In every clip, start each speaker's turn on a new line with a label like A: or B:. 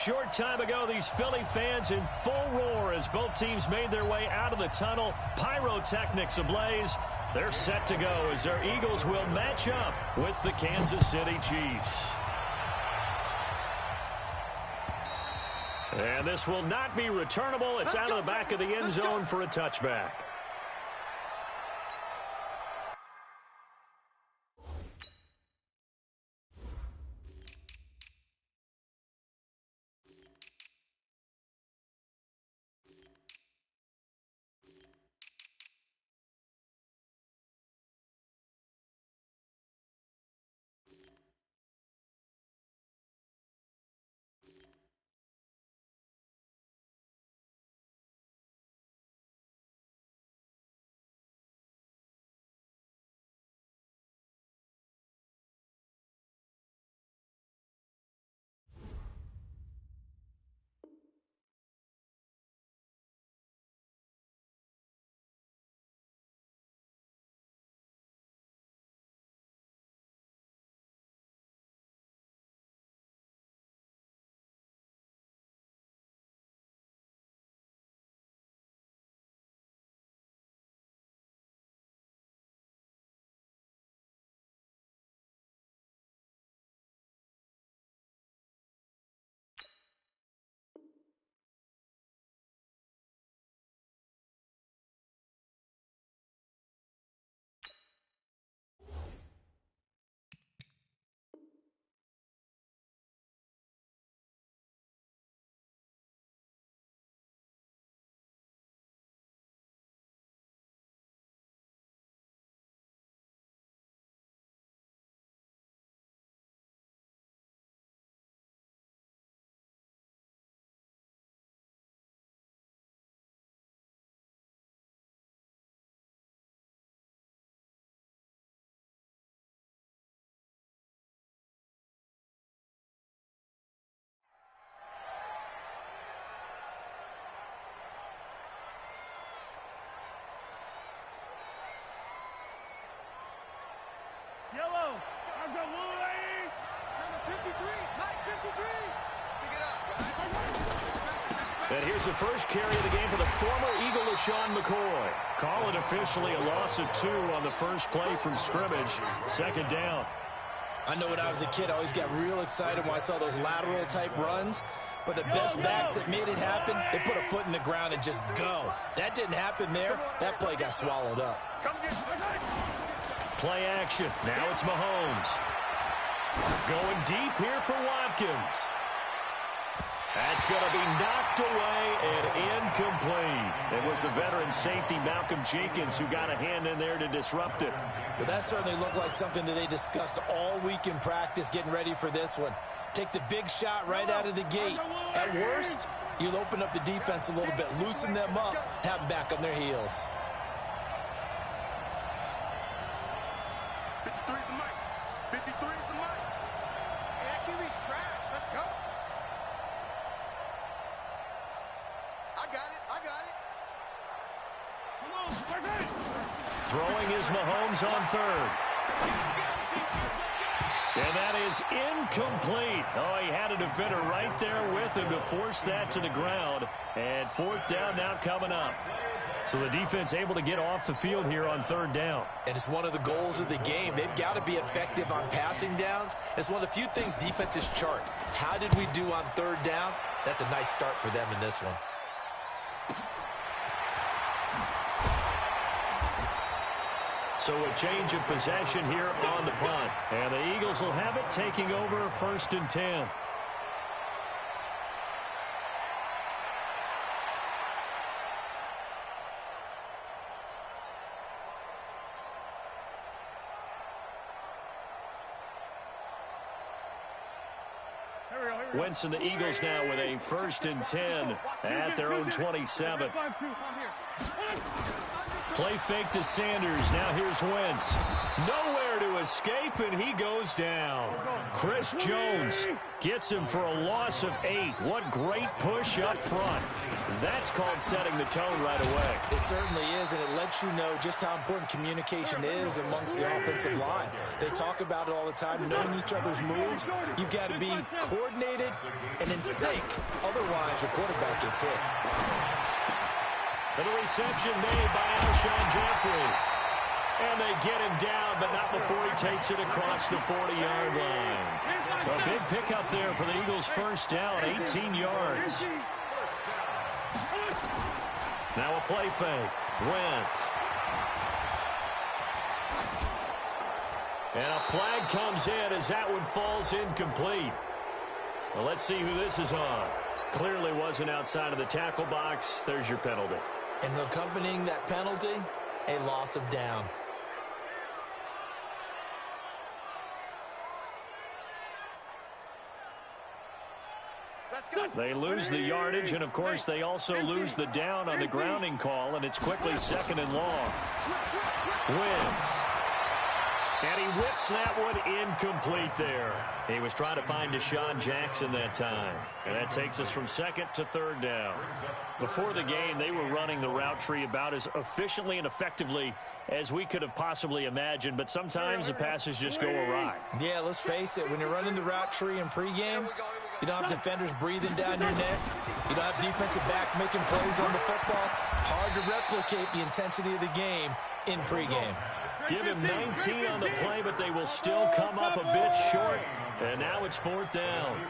A: Short time ago, these Philly fans in full roar as both teams made their way out of the tunnel. Pyrotechnics ablaze. They're set to go as their Eagles will match up with the Kansas City Chiefs. And this will not be returnable. It's out of the back of the end zone for a touchback.
B: Yellow. I've got blue lady. Number 53. Mike 53. Pick it up.
A: And here's the first carry of the game for the former Eagle, LaShawn McCoy. Call it officially a loss of 2 on the first play from scrimmage. Second down.
C: I know when I was a kid, I always got real excited when I saw those lateral-type runs. But the best backs that made it happen, they put a foot in the ground and just go. That didn't happen there. That play got swallowed up.
A: Play action. Now it's Mahomes. Going deep here for Watkins. That's going to be knocked away and incomplete. It was the veteran safety Malcolm Jenkins who got a hand in there to disrupt it.
C: Well, that certainly looked like something that they discussed all week in practice getting ready for this one. Take the big shot right out of the gate. At worst, you'll open up the defense a little bit, loosen them up, have them back on their heels.
B: 53 is the mic. 53 is the mic. Hey, that QB's trash. Let's go. I got it. I got it. Come on, we're ready.
A: Throwing is Mahomes on third. And that is incomplete. Oh, he had a defender right there with him to force that to the ground. And fourth down now coming up. So the defense able to get off the field here on third down.
C: And it's one of the goals of the game. They've got to be effective on passing downs. It's one of the few things defenses chart. How did we do on third down? That's a nice start for them in this one.
A: So a change of possession here on the punt. And the Eagles will have it, taking over first and 10. Wentz and the Eagles now with a first and 10 at their own 27. Play fake to Sanders. Now here's Wentz. Nowhere to escape, and he goes down. Chris Jones gets him for a loss of 8. What great push up front. That's called setting the tone right away.
C: It certainly is, and it lets you know just how important communication is amongst the offensive line. They talk about it all the time, knowing each other's moves. You've got to be coordinated and in sync. Otherwise, your quarterback gets hit.
A: And a reception made by Alshon Jeffrey. And they get him down, but not before he takes it across the 40-yard line. A big pickup there for the Eagles' first down, 18 yards. Now a play fake. Wentz. And a flag comes in as that one falls incomplete. Well, let's see who this is on. Clearly wasn't outside of the tackle box. There's your penalty.
C: And accompanying that penalty, a loss of down.
A: They lose the yardage, and, of course, they also lose the down on the grounding call, and it's quickly 2nd and long. Wentz. And he whips that one incomplete there. He was trying to find Deshaun Jackson that time. And that takes us from 2nd to 3rd down. Before the game, they were running the route tree about as efficiently and effectively as we could have possibly imagined, but sometimes the passes just go awry.
C: Yeah, let's face it. When you're running the route tree in pregame, you don't have defenders breathing down your neck. You don't have defensive backs making plays on the football. Hard to replicate the intensity of the game in pregame.
A: Give him 19 on the play, but they will still come up a bit short. And now it's 4th down.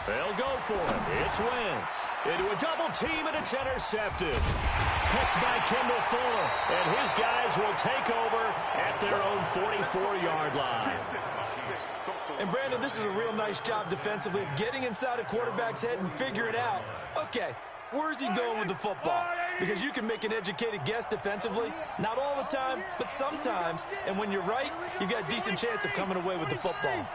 A: They'll go for it. It's Wentz. Into a double team, and it's intercepted. Picked by Kendall Fuller. And his guys will take over at their own 44-yard line.
C: And, Brandon, this is a real nice job defensively of getting inside a quarterback's head and figuring out, okay, where's he going with the football? Because you can make an educated guess defensively. Not all the time, but sometimes. And when you're right, you've got a decent chance of coming away with the football.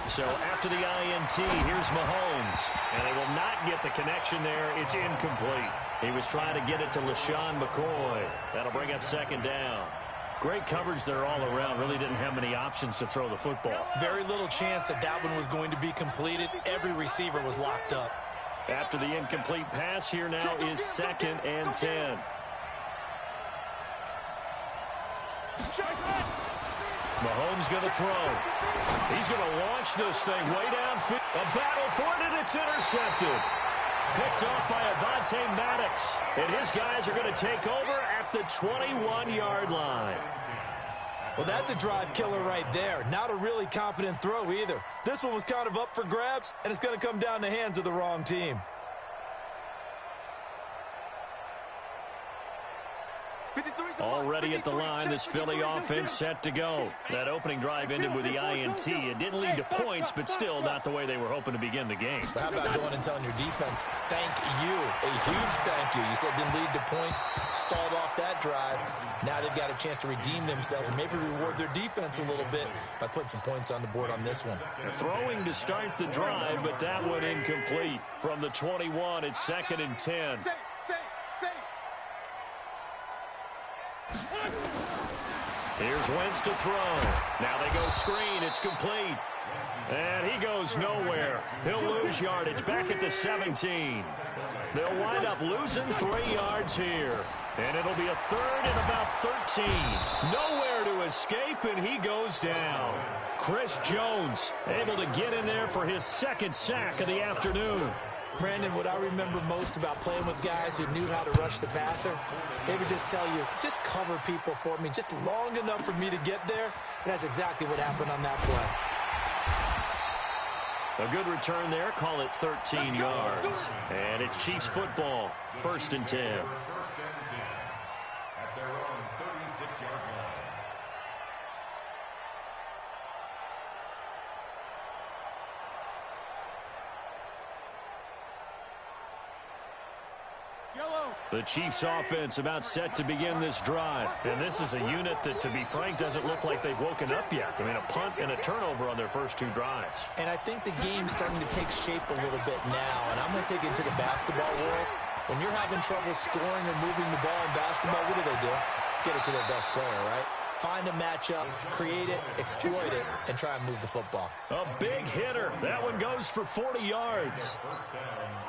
A: So after the INT, here's Mahomes. And they will not get the connection there. It's incomplete. He was trying to get it to LaShawn McCoy. That'll bring up 2nd down. Great coverage there all around. Really didn't have many options to throw the football.
C: Very little chance that that one was going to be completed. Every receiver was locked up.
A: After the incomplete pass, here now is 2nd and 10. Mahomes going to throw. He's going to launch this thing way downfield. A battle for it, and it's intercepted. Picked off by Avonte Maddox. And his guys are going to take over at the 21-yard line.
C: Well, that's a drive killer right there. Not a really confident throw either. This one was kind of up for grabs, and it's going to come down the hands of the wrong team.
A: Already at the line, this Philly offense set to go. That opening drive ended with the INT. It didn't lead to points, but still not the way they were hoping to begin the game.
C: How about going and telling your defense, thank you, a huge thank you. You said didn't lead to points, stalled off that drive. Now they've got a chance to redeem themselves and maybe reward their defense a little bit by putting some points on the board on this one.
A: Throwing to start the drive, but that one incomplete. From the 21, it's 2nd and 10. Here's Wentz to throw. Now they go screen. It's complete. And he goes nowhere. He'll lose yardage back at the 17. They'll wind up losing 3 yards here. And it'll be a 3rd and about 13. Nowhere to escape, and he goes down. Chris Jones able to get in there for his 2nd sack of the afternoon.
C: Brandon, what I remember most about playing with guys who knew how to rush the passer, they would just tell you, just cover people for me, just long enough for me to get there. And that's exactly what happened on that play.
A: A good return there. Call it 13 yards. And it's Chiefs football. 1st and 10. The Chiefs offense about set to begin this drive. And this is a unit that, to be frank, doesn't look like they've woken up yet. I mean, a punt and a turnover on their first 2 drives.
C: And I think the game's starting to take shape a little bit now. And I'm going to take it to the basketball world. When you're having trouble scoring or moving the ball in basketball, what do? Get it to their best player, right? Find a matchup, create it, exploit it, and try and move the football.
A: A big hitter. That one goes for 40 yards.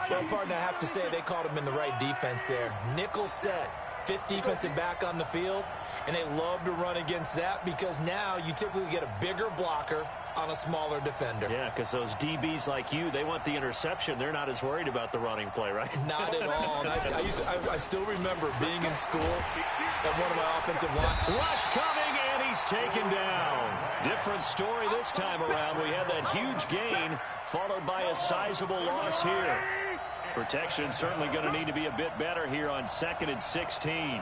C: Well, partner, I have to say they caught him in the right defense there. Nickel set, fifth defensive back on the field, and they love to run against that because now you typically get a bigger blocker on a smaller defender.
A: Yeah, because those DBs like you, they want the interception. They're not as worried about the running play, right?
C: Not at all. And I still remember being in school at one of my offensive line.
A: Rush coming, and he's taken down. Different story this time around. We had that huge gain followed by a sizable loss here. Protection certainly going to need to be a bit better here on 2nd and 16.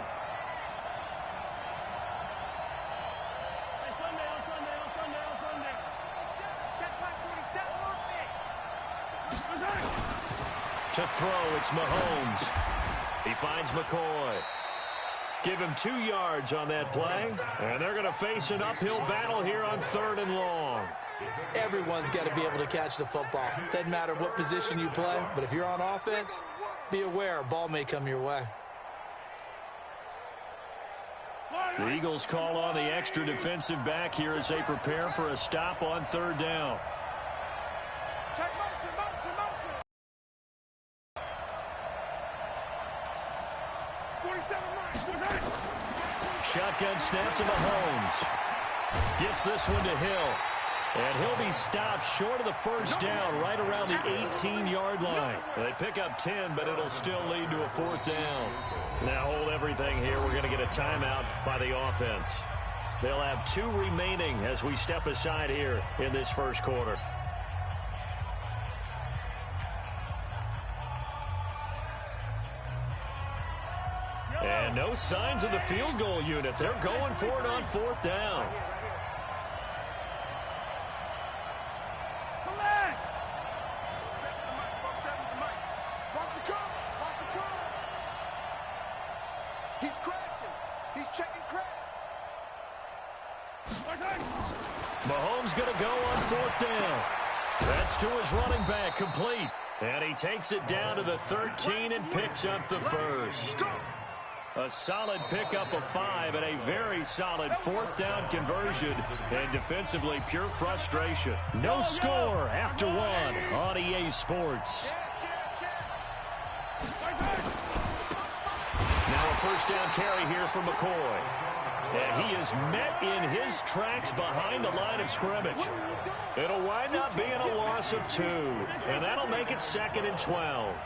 A: To throw, it's Mahomes. He finds McCoy. Give him 2 yards on that play. And they're going to face an uphill battle here on 3rd and long.
C: Everyone's got to be able to catch the football. Doesn't matter what position you play, but if you're on offense, be aware a ball may come your way.
A: The Eagles call on the extra defensive back here as they prepare for a stop on 3rd down.
B: Check motion.
A: Shotgun snap to Mahomes. Gets this one to Hill. And he'll be stopped short of the first down right around the 18-yard line. They pick up 10, but it'll still lead to a 4th down. Now hold everything here. We're going to get a timeout by the offense. They'll have 2 remaining as we step aside here in this first quarter. And no signs of the field goal unit. They're going for it on 4th down.
B: He's crashing. He's checking crash.
A: Mahomes going to go on 4th down. That's to his running back, complete. And he takes it down to the 13 and picks up the first. A solid pickup of 5 and a very solid 4th down conversion. And defensively, pure frustration. No score after 1 on EA Sports. Now a first down carry here for McCoy. And he is met in his tracks behind the line of scrimmage. It'll wind up being a loss of 2. And that'll make it 2nd and 12.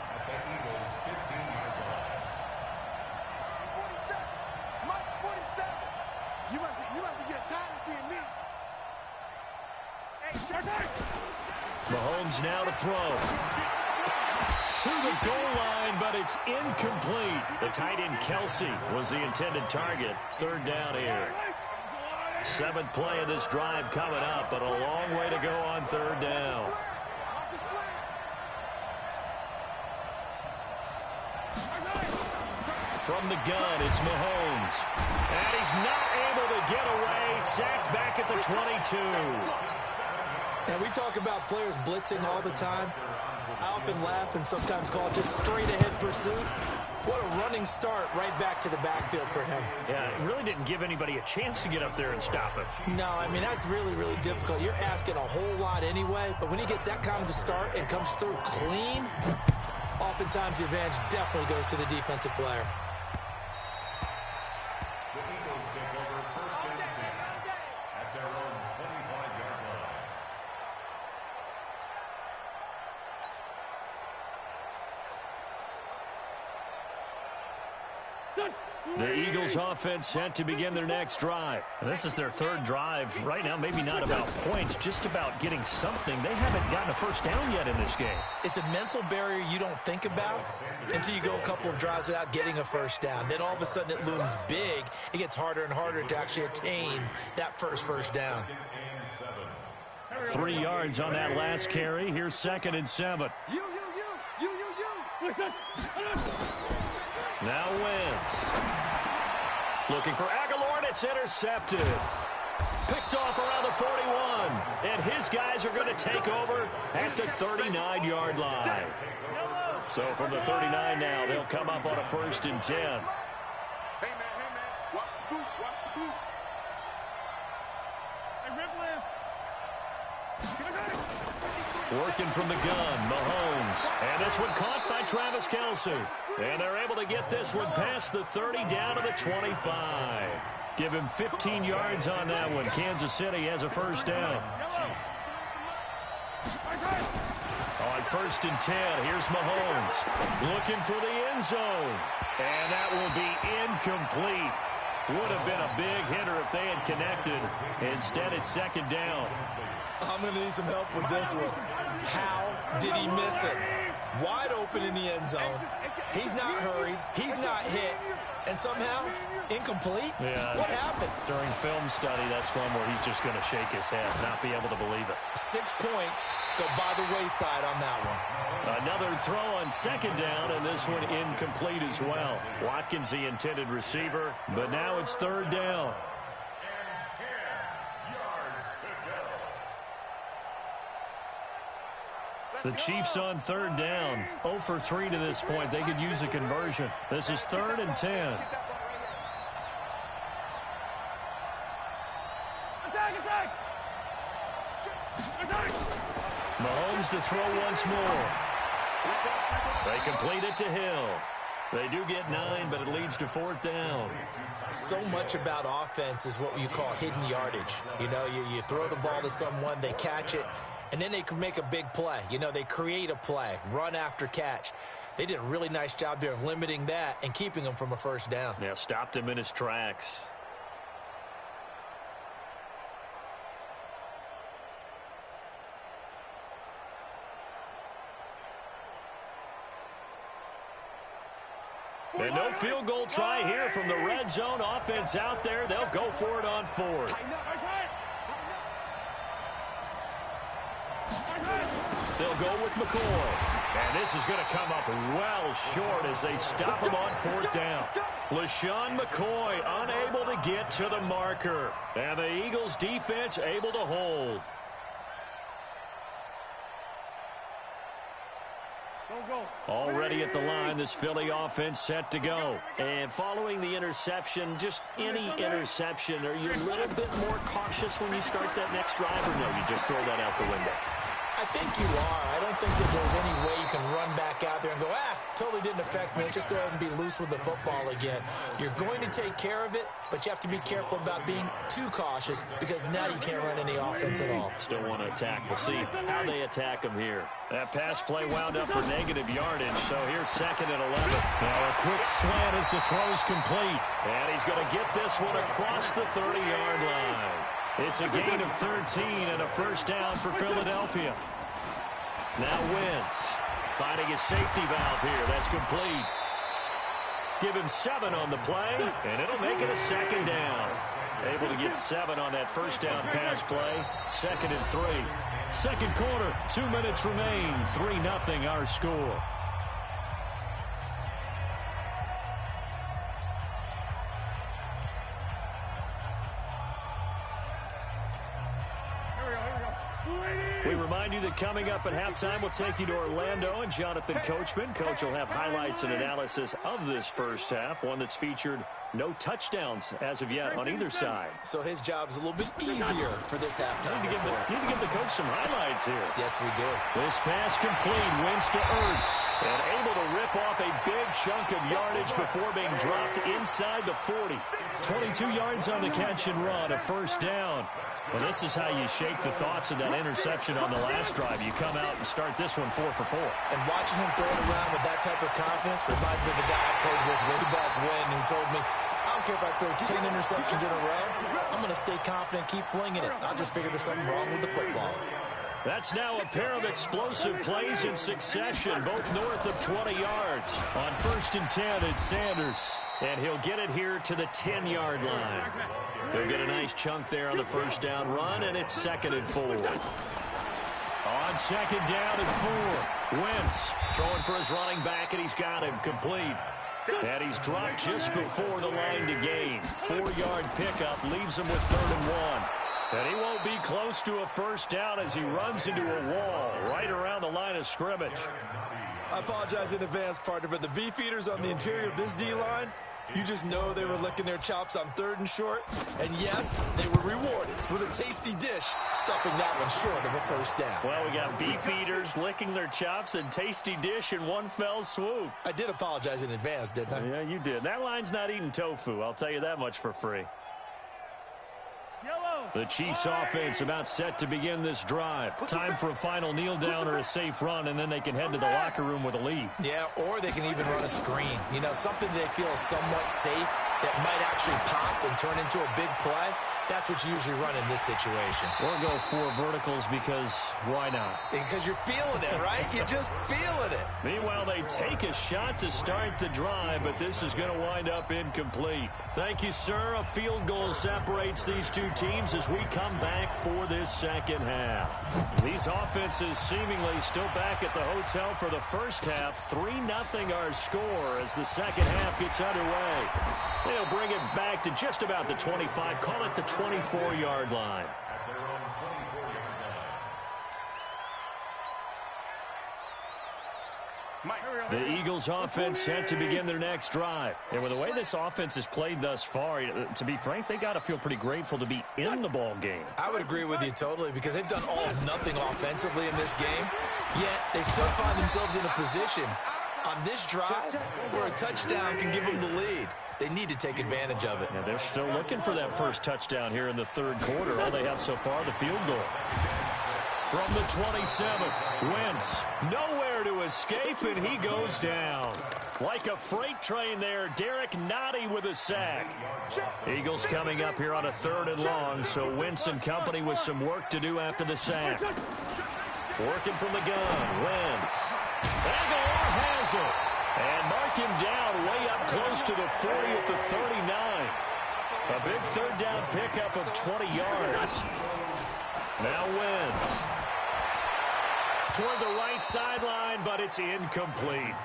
A: Mahomes now to throw. To the goal line, but it's incomplete. The tight end Kelsey was the intended target. 3rd down here. 7th play of this drive coming up, but a long way to go on 3rd down. From the gun, it's Mahomes. And he's not able to get away. Sacked back at the 22.
C: And we talk about players blitzing all the time. I often laugh and sometimes call it just straight-ahead pursuit. What a running start right back to the backfield for him.
A: Yeah, it really didn't give anybody a chance to get up there and stop him.
C: No, I mean, that's really, really difficult. You're asking a whole lot anyway, but when he gets that kind of a start and comes through clean, oftentimes the advantage definitely goes to the defensive player.
A: The Eagles offense set to begin their next drive. And this is their 3rd drive. Right now, maybe not about points, just about getting something. They haven't gotten a first down yet in this game.
C: It's a mental barrier you don't think about until you go a couple of drives without getting a first down. Then all of a sudden it looms big. It gets harder and harder to actually attain that first down.
A: 3 yards on that last carry. Here's 2nd and 7.
B: You.
A: Now Wentz. Looking for Aguilar, and it's intercepted. Picked off around the 41. and his guys are going to take over at the 39-yard line. So from the 39 now, they'll come up on a 1st and 10.
B: Hey, man, watch the boot, watch the boot. Hey, Ripley.
A: Working from the gun, Mahomes. And this one caught by Travis Kelce. And they're able to get this one past the 30 down to the 25. Give him 15 yards on that one. Kansas City has a 1st down. On 1st and 10, here's Mahomes. Looking for the end zone. And that will be incomplete. Would have been a big hitter if they had connected. Instead, it's 2nd down.
C: I'm going to need some help with this one. How did he miss it? Wide open in the end zone. He's not hurried. He's not hit. And somehow, incomplete?
A: Yeah.
C: What happened?
A: During film study, that's one where he's just going to shake his head, not be able to believe it.
C: 6 points go by the wayside on that one.
A: Another throw on 2nd down, and this one incomplete as well. Watkins, the intended receiver, but now it's 3rd down. The Chiefs on 3rd down. 0 for 3 to this point. They could use a conversion. This is 3rd and 10.
B: Attack!
A: Mahomes to throw once more. They complete it to Hill. They do get 9, but it leads to 4th down.
C: So much about offense is what you call hidden yardage. You know, you throw the ball to someone, they catch it, and then they can make a big play. You know, they create a play, run after catch. They did a really nice job there of limiting that and keeping him from a 1st down.
A: Yeah, stopped him in his tracks. And no field goal try here from the red zone. Offense out there. They'll go for it on 4th. They'll go with McCoy. And this is going to come up well short as they stop him on 4th down. LaShawn McCoy unable to get to the marker. And the Eagles defense able to hold. Already at the line, this Philly offense set to go. And following the interception, just any interception, are you a little bit more cautious when you start that next drive, or no, you just throw that out the window?
C: I think you are. I don't think that there's any way you can run back out there and go, totally didn't affect me. Just go ahead and be loose with the football again. You're going to take care of it, but you have to be careful about being too cautious because now you can't run any offense at all.
A: Still want to attack. We'll see how they attack them here. That pass play wound up for negative yardage, so here's 2nd and 11. Now a quick slant as the throw's complete. And he's going to get this one across the 30-yard line. It's a gain of 13 and a 1st down for Philadelphia. Now Wentz finding his safety valve here. That's complete. Give him 7 on the play, and it'll make it a 2nd down. Able to get 7 on that 1st down pass play. 2nd and 3. 2nd quarter, 2 minutes remain. 3-0 our score. We remind you that coming up at halftime, we'll take you to Orlando and Jonathan Coachman. Coach will have highlights and analysis of this first half, one that's featured no touchdowns as of yet on either side.
C: So his job's a little bit easier for this halftime.
A: Need to give the coach some highlights here.
C: Yes, we do.
A: This pass complete, wins to Ertz, and able to rip off a big chunk of yardage before being dropped inside the 40. 22 yards on the catch and run, a 1st down. Well, this is how you shake the thoughts of that interception on the last drive. You come out and start this one 4 for 4.
C: And watching him throw it around with that type of confidence reminds me of the guy I played with way back when who told me, I don't care if I throw 10 interceptions in a row. I'm going to stay confident, keep flinging it. I'll just figure there's something wrong with the football.
A: That's now a pair of explosive plays in succession, both north of 20 yards. On 1st and 10, it's Sanders. And he'll get it here to the 10-yard line. He'll get a nice chunk there on the 1st down run, and it's 2nd and 4. On 2nd down and 4, Wentz throwing for his running back, and he's got him complete. And he's dropped just before the line to gain. 4-yard pickup leaves him with 3rd and 1. And he won't be close to a first down as he runs into a wall right around the line of scrimmage.
C: I apologize in advance, partner, but the beefeaters on the interior of this D-line, you just know they were licking their chops on 3rd and short. And yes, they were rewarded with a tasty dish, stuffing that one short of a first down.
A: Well, we got beefeaters licking their chops and tasty dish in one fell swoop.
C: I did apologize in advance, didn't I?
A: Yeah, you did. That line's not eating tofu. I'll tell you that much for free. The Chiefs offense about set to begin this drive. Time for a final kneel down or a safe run, and then they can head to the locker room with a lead.
C: Yeah, or they can even run a screen. You know, something they feel is somewhat safe that might actually pop and turn into a big play. That's what you usually run in this situation.
A: Or go 4 verticals because why not?
C: Because you're feeling it, right? You're just feeling it.
A: Meanwhile, they take a shot to start the drive, but this is going to wind up incomplete. Thank you, sir. A field goal separates these two teams as we come back for this second half. These offenses seemingly still back at the hotel for the first half. 3-0 our score as the second half gets underway. They'll bring it back to just about the 25. Call it the 24-yard line. The Eagles offense set to begin their next drive. And with the way this offense has played thus far, to be frank, they got to feel pretty grateful to be in the ball game.
C: I would agree with you totally because they've done all of nothing offensively in this game, yet they still find themselves in a position on this drive where a touchdown can give them the lead. They need to take advantage of it.
A: Yeah, they're still looking for that first touchdown here in the 3rd quarter. All they have so far, the field goal. From the 27, Wentz, nowhere to escape, and he goes down. Like a freight train there, Derek Nottie with a sack. Eagles coming up here on a 3rd and long, so Wentz and company with some work to do after the sack. Working from the gun, Wentz. Aguilar has it. And mark him down way up close to the 40 at the 39. A big 3rd down pickup of 20 yards. Now Wentz. Toward the right sideline, but it's incomplete.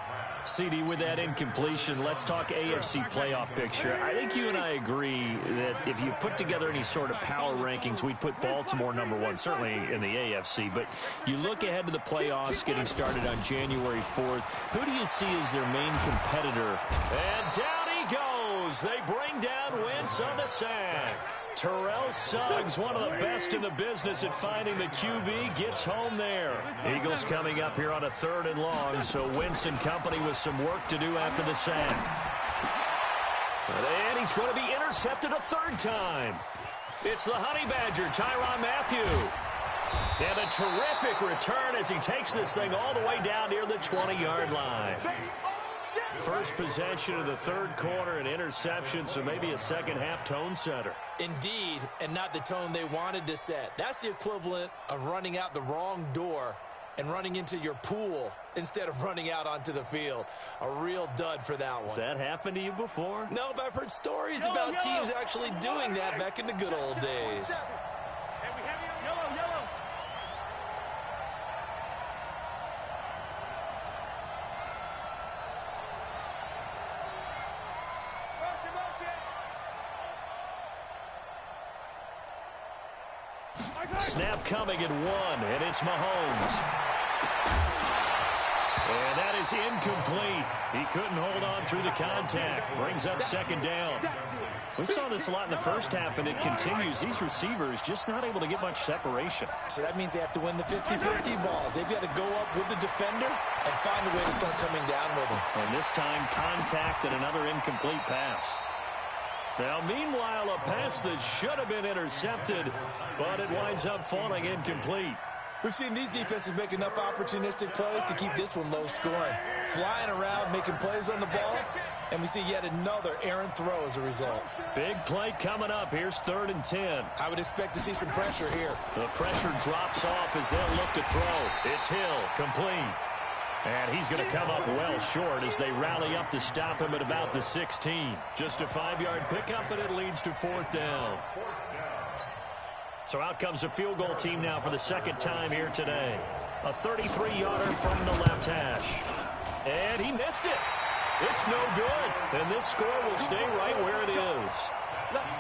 A: CD, with that incompletion, let's talk AFC playoff picture. I think you and I agree that if you put together any sort of power rankings, we'd put Baltimore #1, certainly in the AFC. But you look ahead to the playoffs getting started on January 4th. Who do you see as their main competitor? And down he goes. They bring down Wentz on the sack. Terrell Suggs, one of the best in the business at finding the QB, gets home there. Eagles coming up here on a 3rd and long, so Wentz and company with some work to do after the sack. And he's going to be intercepted a 3rd time. It's the Honey Badger, Tyrann Mathieu. And a terrific return as he takes this thing all the way down near the 20-yard line. First possession of the 3rd quarter, an interception, so maybe a second half tone setter.
C: Indeed, and not the tone they wanted to set. That's the equivalent of running out the wrong door and running into your pool instead of running out onto the field. A real dud for that one.
A: Has that happened to you before?
C: No, but I've heard stories about teams actually doing that back in the good old days.
A: Snap coming at 1, and it's Mahomes. And that is incomplete. He couldn't hold on through the contact. Brings up 2nd down. We saw this a lot in the first half, and it continues. These receivers just not able to get much separation.
C: So that means they have to win the 50-50 balls. They've got to go up with the defender and find a way to start coming down with him.
A: And this time, contact and another incomplete pass. Now, meanwhile, a pass that should have been intercepted, but it winds up falling incomplete.
C: We've seen these defenses make enough opportunistic plays to keep this one low scoring. Flying around, making plays on the ball, and we see yet another errant throw as a result.
A: Big play coming up. Here's 3rd and 10.
C: I would expect to see some pressure here.
A: The pressure drops off as they'll look to throw. It's Hill, complete. And he's going to come up well short as they rally up to stop him at about the 16. Just a 5-yard pickup, and it leads to 4th down. So out comes a field goal team now for the 2nd time here today. A 33-yarder from the left hash. And he missed it. It's no good. And this score will stay right where it is.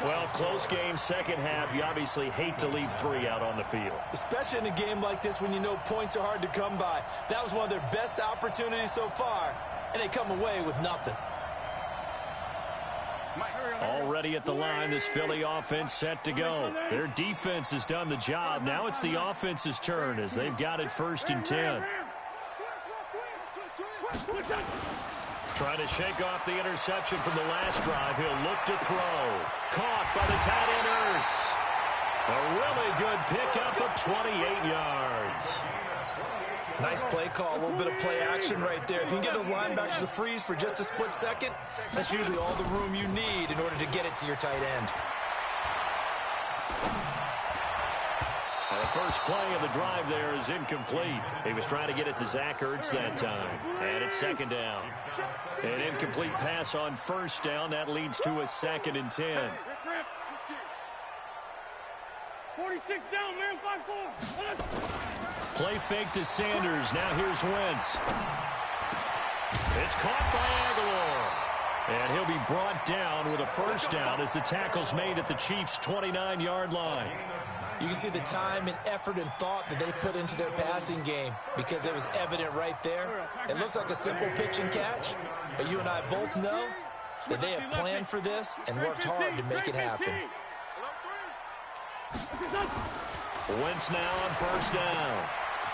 A: Well, close game, second half. You obviously hate to leave 3 out on the field.
C: Especially in a game like this when you know points are hard to come by. That was one of their best opportunities so far, and they come away with nothing.
A: Already at the line, this Philly offense set to go. Their defense has done the job. Now it's the offense's turn as they've got it 1st and 10. Trying to shake off the interception from the last drive. He'll look to throw. Caught by the tight end, Ertz. A really good pickup of 28 yards.
C: Nice play call, a little bit of play action right there. If you can get those linebackers to freeze for just a split second, that's usually all the room you need in order to get it to your tight end.
A: The first play of the drive there is incomplete. He was trying to get it to Zach Ertz that time. And it's 2nd down. An incomplete pass on 1st down. That leads to a 2nd and 10.
B: 46 down, man, 5-4.
A: Play fake to Sanders. Now here's Wentz. It's caught by Aguilar. And he'll be brought down with a 1st down as the tackle's made at the Chiefs' 29-yard line.
C: You can see the time and effort and thought that they put into their passing game because it was evident right there. It looks like a simple pitch and catch, but you and I both know that they have planned for this and worked hard to make it happen.
A: Wentz now on 1st down.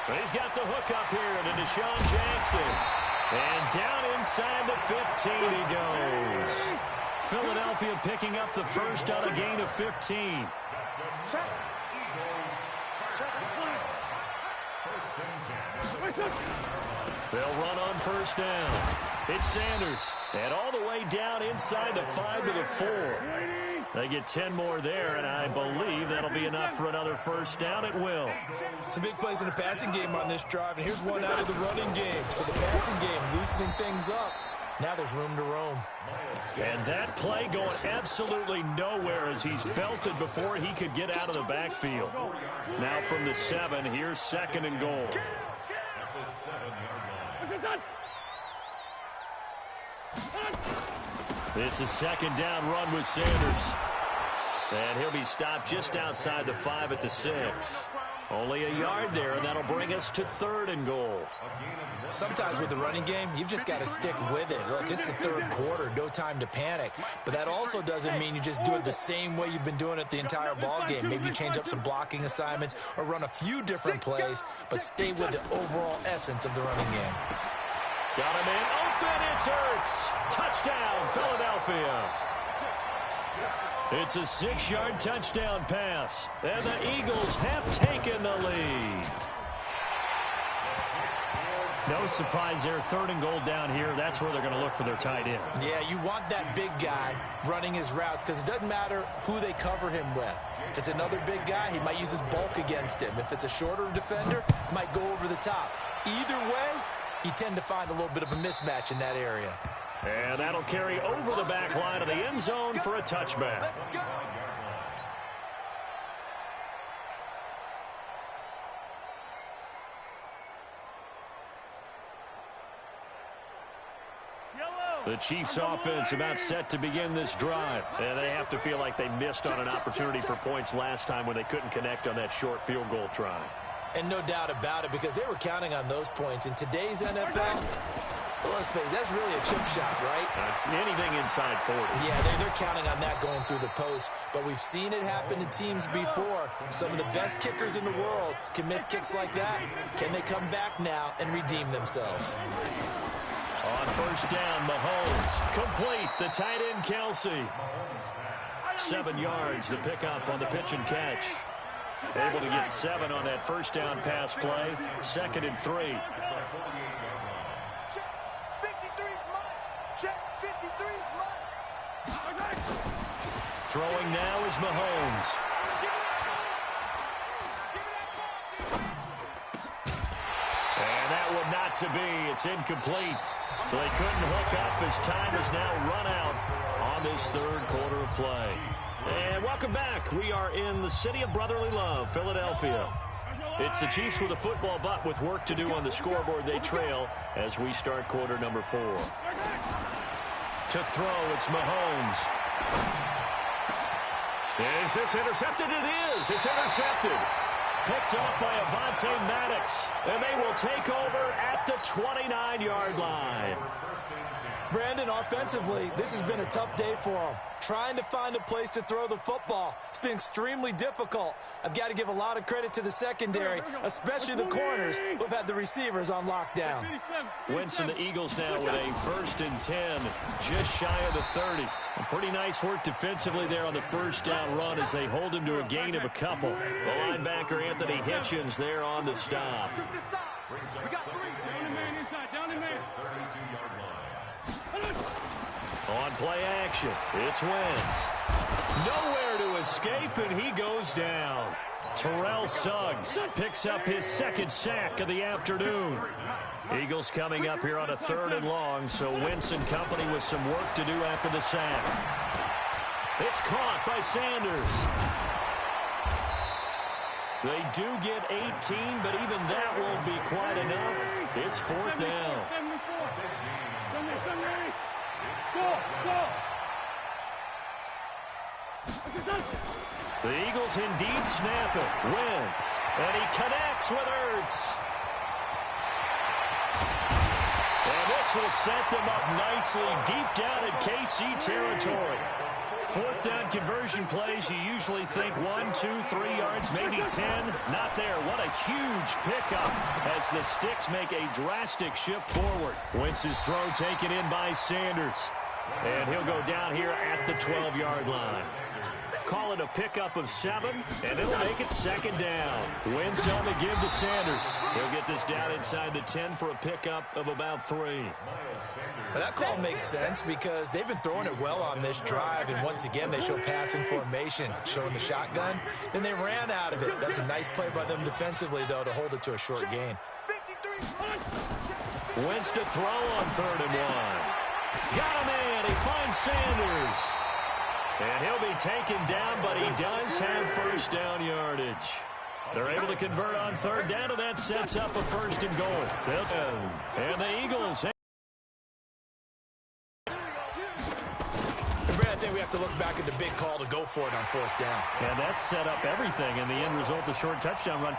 A: But he's got the hook up here to Deshaun Jackson. And down inside the 15 he goes. Philadelphia picking up the 1st on a gain of 15. They'll run on 1st down. It's Sanders. And all the way down inside the 5 to the 4. They get 10 more there, and I believe that'll be enough for another 1st down. It will.
C: Some big plays in the passing game on this drive, and here's one out of the running game. So the passing game loosening things up. Now there's room to roam.
A: And that play going absolutely nowhere as he's belted before he could get out of the backfield. Now from the 7, here's 2nd and goal. It's a 2nd down run with Sanders. And he'll be stopped just outside the 5 at the 6. Only a yard there, and that'll bring us to 3rd and goal.
C: Sometimes with the running game, you've just got to stick with it. Look, it's the 3rd quarter, no time to panic. But that also doesn't mean you just do it the same way you've been doing it the entire ball game. Maybe change up some blocking assignments or run a few different plays, but stay with the overall essence of the running game.
A: Got him in. Open, it's Ertz. Touchdown, Philadelphia. It's a 6-yard touchdown pass. And the Eagles have taken the lead. No surprise there. 3rd and goal down here. That's where they're going to look for their tight end.
C: Yeah, you want that big guy running his routes because it doesn't matter who they cover him with. If it's another big guy, he might use his bulk against him. If it's a shorter defender, he might go over the top. Either way, you tend to find a little bit of a mismatch in that area.
A: And that'll carry over the back line of the end zone for a touchback. The Chiefs offense about set to begin this drive. And they have to feel like they missed on an opportunity for points last time when they couldn't connect on that short field goal try.
C: And no doubt about it, because they were counting on those points. In today's NFL, let's face it, that's really a chip shot, right?
A: That's anything inside 40.
C: Yeah, they're counting on that going through the post. But we've seen it happen to teams before. Some of the best kickers in the world can miss kicks like that. Can they come back now and redeem themselves?
A: On 1st down, Mahomes. Complete. The tight end, Kelsey. 7 yards, the pickup on the pitch and catch. Able to get 7 on that 1st down pass play. 2nd and 3. Throwing now is Mahomes. And that one not to be. It's incomplete. So they couldn't hook up as time has now run out on this 3rd quarter of play. And welcome back. We are in the city of brotherly love, Philadelphia. It's the Chiefs with a football, but with work to do on the scoreboard, they trail as we start quarter number 4. To throw, it's Mahomes. Is this intercepted? It is. It's intercepted. Picked off by Avonte Maddox. And they will take over at the 29-yard line.
C: Brandon, offensively, this has been a tough day for them. Trying to find a place to throw the football. It's been extremely difficult. I've got to give a lot of credit to the secondary, especially the corners who have had the receivers on lockdown.
A: Wentz and the Eagles now with a 1st and 10, just shy of the 30. A pretty nice work defensively there on the first down run as they hold him to a gain of a couple. The linebacker, Anthony Hitchens, there on the stop.
B: We got 3. Down the man inside. Down the man.
A: 32-yard line. On play action, it's Wentz. Nowhere to escape, and he goes down. Terrell Suggs picks up his 2nd sack of the afternoon. Eagles coming up here on a 3rd and long, so Wentz and company with some work to do after the sack. It's caught by Sanders. They do get 18, but even that won't be quite enough. It's 4th down. The Eagles indeed snap it. Wentz. And he connects with Ertz. And this will set them up nicely deep down in KC territory. 4th down conversion plays, you usually think 1, 2, 3 yards, maybe 10. Not there. What a huge pickup as the Sticks make a drastic shift forward. Wentz's throw taken in by Sanders. And he'll go down here at the 12-yard line. Call it a pickup of 7, and it'll make it 2nd down. Wentz on the give to Sanders. He'll get this down inside the 10 for a pickup of about 3.
C: Well, that call makes sense because they've been throwing it well on this drive, and once again they show passing formation, showing the shotgun. Then they ran out of it. That's a nice play by them defensively, though, to hold it to a short gain.
A: Wentz to throw on 3rd and 1. Got a man. He finds Sanders. And he'll be taken down, but he does have 1st down yardage. They're able to convert on 3rd down, and that sets up a 1st and goal. And the Eagles.
C: I think we have to look back at the big call to go for it on 4th down.
A: And that set up everything in the end result, the short touchdown run.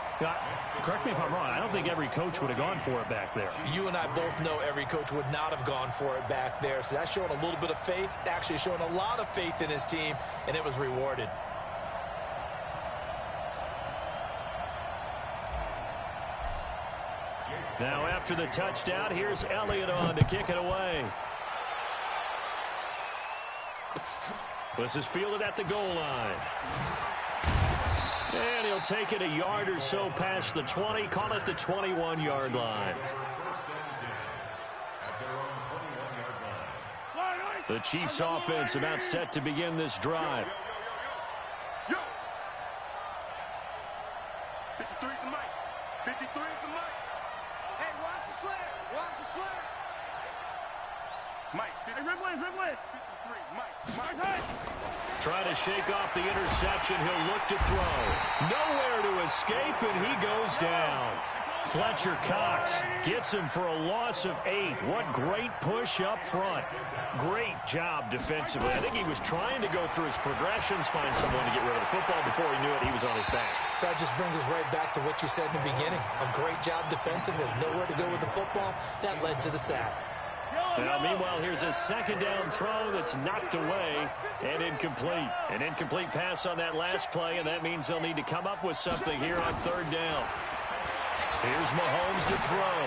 A: Correct me if I'm wrong. I don't think every coach would have gone for it back there.
C: You and I both know every coach would not have gone for it back there. So that's showing a little bit of faith, actually showing a lot of faith in his team, and it was rewarded.
A: Now after the touchdown, here's Elliott on to kick it away. This is fielded at the goal line. And he'll take it a yard or so past the 20, call it the 21-yard line. The Chiefs offense about set to begin this drive.
B: 53 is the mic. 53 is the mic. Hey, watch the slant. Watch the slant. Mike. Hey, Rimley. 53, Mike.
A: Trying to shake off the interception. He'll look to throw. Nowhere to escape, and he goes down. Fletcher Cox gets him for a loss of 8. What great push up front. Great job defensively. I think he was trying to go through his progressions, find someone to get rid of the football. Before he knew it, he was on his back.
C: So that just brings us right back to what you said in the beginning. A great job defensively. Nowhere to go with the football. That led to the sack.
A: Now, meanwhile, here's a 2nd down throw that's knocked away and incomplete. An incomplete pass on that last play, and that means they'll need to come up with something here on 3rd down. Here's Mahomes to throw.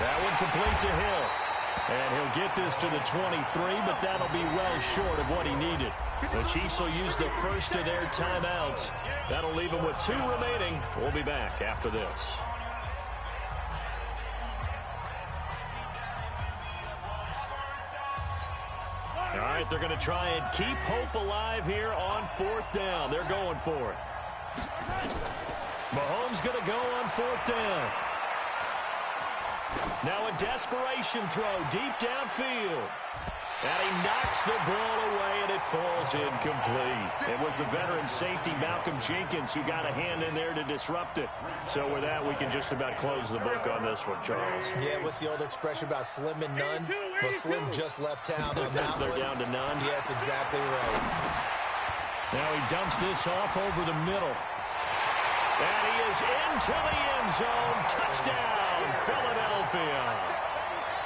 A: That one complete to Hill. And he'll get this to the 23, but that'll be well short of what he needed. The Chiefs will use the first of their timeouts. That'll leave them with 2 remaining. We'll be back after this. All right, they're going to try and keep hope alive here on 4th down. They're going for it. Mahomes going to go on 4th down. Now a desperation throw deep downfield. And he knocks the ball away, and it falls incomplete. It was the veteran safety, Malcolm Jenkins, who got a hand in there to disrupt it. So with that, we can just about close the book on this one, Charles.
C: Yeah, what's the old expression about slim and none? Well, Slim just left town on that one.
A: They're down to none.
C: Yes, exactly right.
A: Now he dumps this off over the middle. And he is into the end zone. Touchdown, Philadelphia.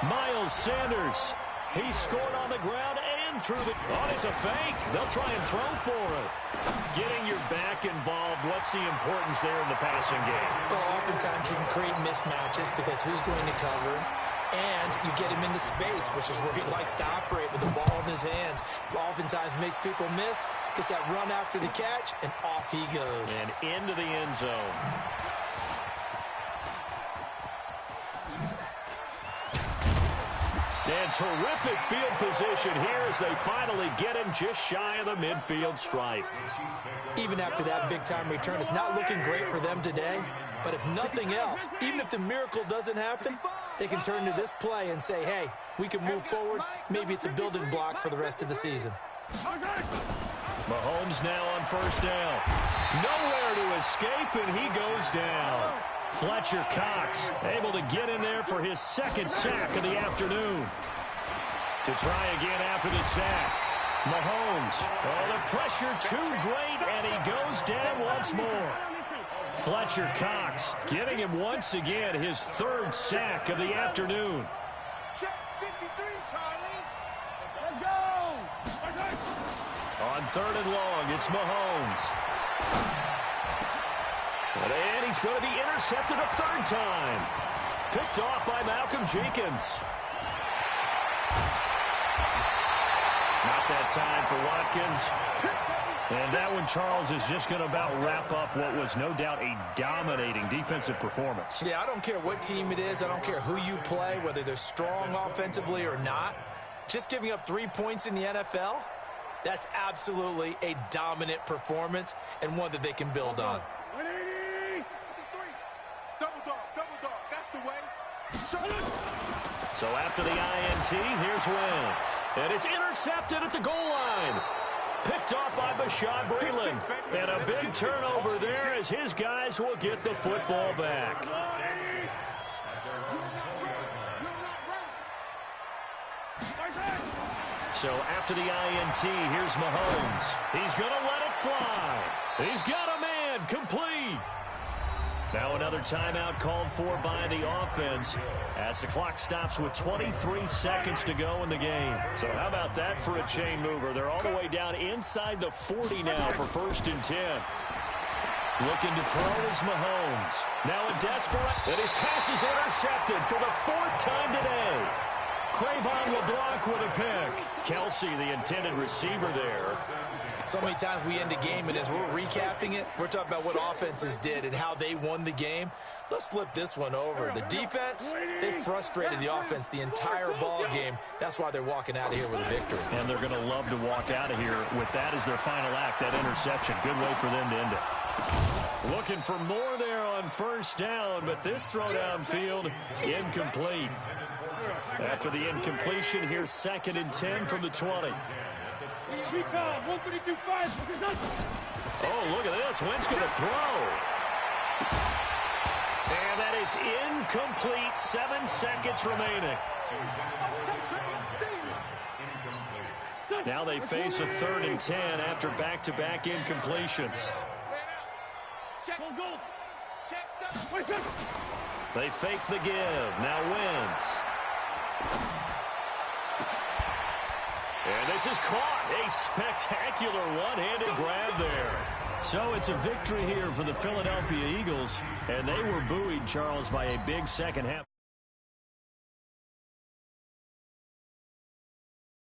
A: Miles Sanders. He scored on the ground and through the... Oh, it's a fake. They'll try and throw for it. Getting your back involved, what's the importance there in the passing game?
C: Well, oftentimes you can create mismatches because who's going to cover him? And you get him into space, which is where he likes to operate with the ball in his hands. Oftentimes makes people miss, gets that run after the catch, and off he goes.
A: And into the end zone. And terrific field position here as they finally get him just shy of the midfield stripe.
C: Even after that big-time return, it's not looking great for them today. But if nothing else, even if the miracle doesn't happen, they can turn to this play and say, hey, we can move forward. Maybe it's a building block for the rest of the season.
A: Mahomes now on first down. Nowhere to escape, and he goes down. Fletcher Cox able to get in there for his second sack of the afternoon. To try again after the sack. Mahomes. Oh, the pressure too great, and he goes down once more. Fletcher Cox getting him once again his third sack of the afternoon.
B: Check 53, Charlie. Let's go.
A: On third and long, it's Mahomes. And he's going to be intercepted a third time. Picked off by Malcolm Jenkins. Not that time for Watkins. And that one, Charles, is just going to about wrap up what was no doubt a dominating defensive performance.
C: Yeah, I don't care what team it is. I don't care who you play, whether they're strong offensively or not. Just giving up 3 points in the NFL, that's absolutely a dominant performance and one that they can build on.
B: 180. 53. Double dog. That's the way.
A: So after the INT, here's Wentz. And it's intercepted at the goal line. Picked off by Bashaud Breeland. And a big turnover there as his guys will get the football back. So after the INT, here's Mahomes. He's going to let it fly. He's got a man complete. Now another timeout called for by the offense as the clock stops with 23 seconds to go in the game. So how about that for a chain mover? They're all the way down inside the 40 now for 1st and 10. Looking to throw is Mahomes. Now a desperate, and his pass is intercepted for the 4th time today. Crayvon LeBlanc with a pick. Kelsey, the intended receiver there.
C: So many times we end a game, and as we're recapping it, we're talking about what offenses did and how they won the game. Let's flip this one over. The defense, they frustrated the offense the entire ball game. That's why they're walking out of here with a victory.
A: And they're going to love to walk out of here with that as their final act, that interception. Good way for them to end it. Looking for more there on first down, but this throw downfield, incomplete. After the incompletion, here's 2nd and 10 from the 20. Oh, look at this. Wentz going to throw. And that is incomplete. 7 seconds remaining. Now they face a 3rd and 10 after back-to-back incompletions. They fake the give. Now Wentz. And this is caught. A spectacular one-handed grab there. So it's a victory here for the Philadelphia Eagles. And they were buoyed, Charles, by a big second half.